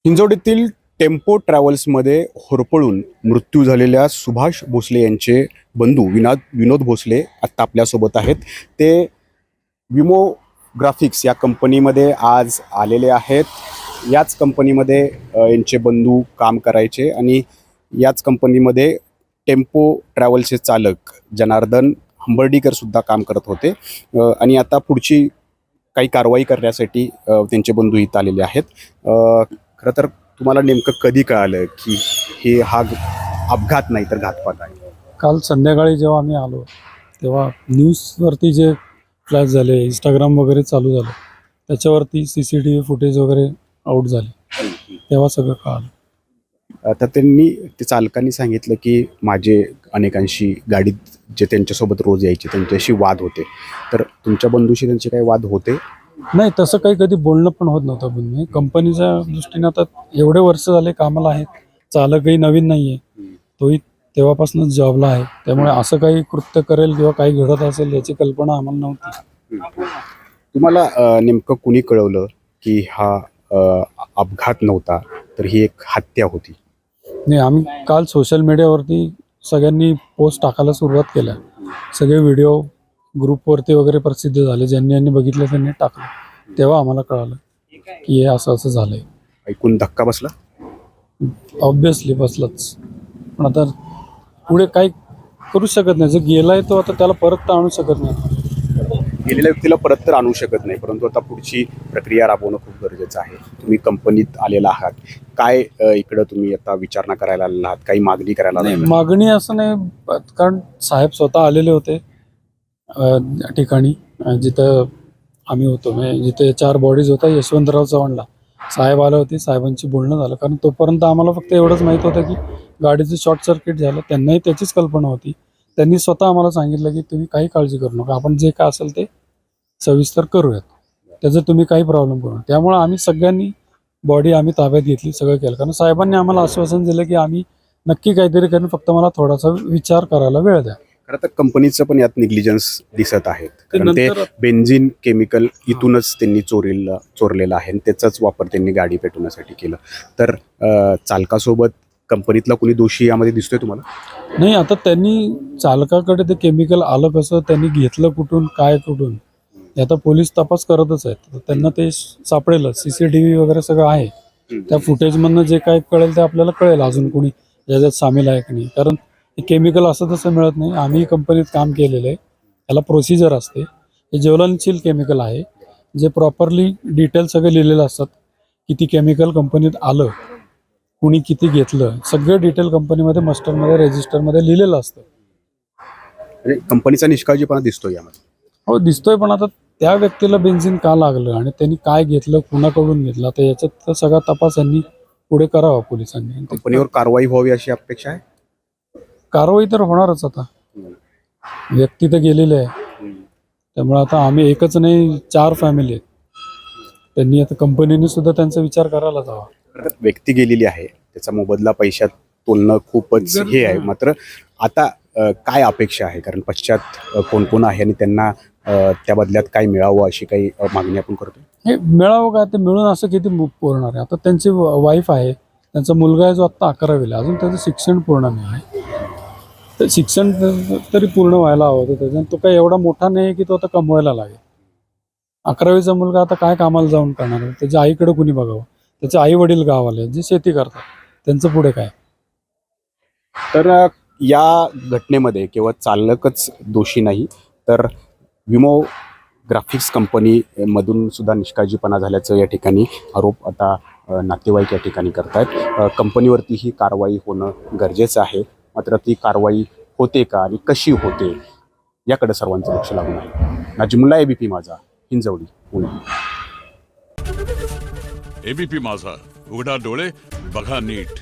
हिंजवडीतील tempo ट्रॅव्हल्समध्ये होरपळून मृत्यू झालेल्या सुभाष भोसले यांचे बंधू विनोद भोसले आत्ता आपल्यासोबत आहेत. ते विमोग्राफिक्स या कंपनीमध्ये आज आलेले आहेत. याच कंपनीमध्ये यांचे बंधू काम करायचे आणि याच कंपनीमध्ये टेम्पो ट्रॅव्हल्सचे चालक जनार्दन हंबर्डीकरसुद्धा काम करत होते आणि आता पुढची काही कारवाई करण्यासाठी त्यांचे बंधू इथं आलेले आहेत. खरं तर तुम्हाला नेमकं कधी कळालं की हा अपघात नाही तर घातपात आहे? काल संध्याकाळी जेव्हा आम्ही आलो तेव्हा न्यूजवरती जे फ्लॅश झाले, इंस्टाग्राम वगैरे चालू झालं, त्याच्यावरती CCTV फुटेज वगैरे आउट झाले, तेव्हा सगळं कळालं. तर ते चालकांनी सांगितलं की माझे अनेकांशी गाडीत जे त्यांच्यासोबत रोज यायचे त्यांच्याशी वाद होते. तर तुमच्या बंधूशी त्यांचे काही वाद होते? नाही, तसं काही कधी बोलणं पण होत नव्हतं. पण कंपनीच्या दृष्टीने आता एवढे वर्ष झाले कामाला आहेत, चालकही नवीन नाही आहे, तोही तेव्हापासूनच जॉबला आहे, त्यामुळे असं काही कृत्य करेल किंवा काही घडत असेल याची कल्पना आम्हाला नव्हती. तुम्हाला नेमकं कुणी कळवलं की हा अपघात नव्हता तर ही एक हत्या होती? नाही, आम्ही काल सोशल मीडियावरती सगळ्यांनी पोस्ट टाकायला सुरुवात केल्या. सगळे व्हिडिओ ग्रुपवरती वगैरे प्रसिद्ध झाले, ज्यांनी बघितलं त्यांनी टाकलं. तेव्हा आम्हाला कळालं की हे असं असं झालंय. ऐकून धक्का बसला? ऑब्विसली बसलंच, पण आता पुढे काही करू शकत नाही. जर गेलाय तो आता त्याला परत तर आणू शकत नाही. गेलेल्या व्यक्तीला परत तर आणू शकत नाही, परंतु आता पुढची प्रक्रिया राबवणं खूप गरजेचं आहे. तुम्ही कंपनीत आलेला आहात, काय इकडं तुम्ही आता विचारणा करायला आलेला आहात, काही मागणी करायला नाही, आलेला? मागणी असं नाही, कारण साहेब स्वतः आलेले होते ठिकाणी जिथं आम्ही होतो. म्हणजे जिथे 4 बॉडीज होता यशवंतराव चव्हाणला, साहेब आले होते, साहेबांची बोलणं झालं. कारण तोपर्यंत आम्हाला फक्त एवढंच माहीत होतं की गाडीचं शॉर्ट सर्किट झालं. त्यांनाही त्याचीच कल्पना होती. त्यांनी स्वतः आम्हाला सांगितलं की तुम्ही काही काळजी करू नका, आपण जे काय असेल ते सविस्तर करूयात, त्याचं तुम्ही काही प्रॉब्लेम करू नका. त्यामुळे आम्ही सगळ्यांनी बॉडी आम्ही ताब्यात घेतली, सगळं केलं. कारण साहेबांनी आम्हाला आश्वासन दिलं की आम्ही नक्की काहीतरी करून, फक्त मला थोडासा विचार करायला वेळ द्या. खरं तर कंपनीचं पण यात निग्लिजन्स दिसत आहेत. कारण ते बेन्झिन केमिकल इथूनच त्यांनी चोरलेलं आहे आणि त्याचाच वापर त्यांनी गाडी पेटवण्यासाठी केलं. तर चालकासोबत कंपनीतला कोणी दोषी यामध्ये दिसतोय तुम्हाला? नाही, आता त्यांनी चालकाकडे ते केमिकल आलं कसं, त्यांनी घेतलं कुठून, काय कुठून, हे आता पोलीस तपास करतच आहेत. तर त्यांना ते सापडेलच. CCTV वगैरे सगळं आहे. त्या फुटेजमधनं जे काय कळेल ते आपल्याला कळेल, अजून कोणी याच्यात सामील आहे की नाही. कारण हे केमिकल असं तसं मिळत नाही. आम्ही कंपनीत काम केलेलं आहे, त्याला प्रोसिजर असते. हे ज्वलनशील केमिकल आहे, जे प्रॉपरली डिटेल सगळे लिहिलेलं असतात. किती केमिकल कंपनीत आलं, कुणी किती घेतलं, सगळं डिटेल कंपनीमध्ये मास्टरमध्ये रजिस्टरमध्ये लिहिलेलं असतं. म्हणजे कंपनीचा निष्काळजीपणा दिसतोय यामध्ये. हो, दिसतोय. पण आता त्या व्यक्तीला बेन्झिन का लागलं आणि त्यांनी काय घेतलं, कुणाकडून घेतलं, तर याच्यात सगळा तपास यांनी पुढे करावा पोलिसांनी. कंपनीवर कारवाई व्हावी अशी अपेक्षा आहे? कारवाई तर होणारच. आता व्यक्ती तर गेलेले आहे, त्यामुळे आता आम्ही एकच नाही, 4 फॅमिली आहेत. त्यांनी आता कंपनीने सुद्धा त्यांचा विचार करायलाच हवा. व्यक्ती गेलेली आहे, त्याचा मोबदला पैशात तोलणं खूपच हे आहे. मात्र आता काय अपेक्षा आहे? कारण पश्चात कोण कोण आहे आणि त्यांना त्या बदल्यात काय मिळावं अशी काही मागणी आपण करतो. हे मिळावं का, ते मिळून असं किती पुरणार आहे? आता त्यांची वाईफ आहे, त्यांचा मुलगा आहे जो आत्ता 11वीला, अजून त्याचं शिक्षण पूर्ण नाही आहे. तर शिक्षण तरी पूर्ण व्हायला हवं होतं त्याच्यानं. तो काही एवढा मोठा नाही की तो आता कमवायला लागेल. 11वीचा मुलगा आता काय कामाला जाऊन करणार आहे? त्याच्या आईकडे कुणी बघावं? त्याचे आई वडील गावाले जे शेती करतात, त्यांचं पुढे काय? तर या घटनेमध्ये केवळ चालकच दोषी नाही, तर विमोग्राफिक्स कंपनीमधून सुद्धा निष्काळजीपणा झाल्याचं या ठिकाणी आरोप आता नातेवाईक या ठिकाणी करतायत. कंपनीवरती ही कारवाई होणं गरजेचं आहे. मात्र ती कारवाई होते का आणि कशी होते याकडे सर्वांचं लक्ष लागून आहे. नाजिमुल्ला, ABP माझा, हिंजवडी, पुणे. ABP माझा, उघडा डोळे बघा नीट.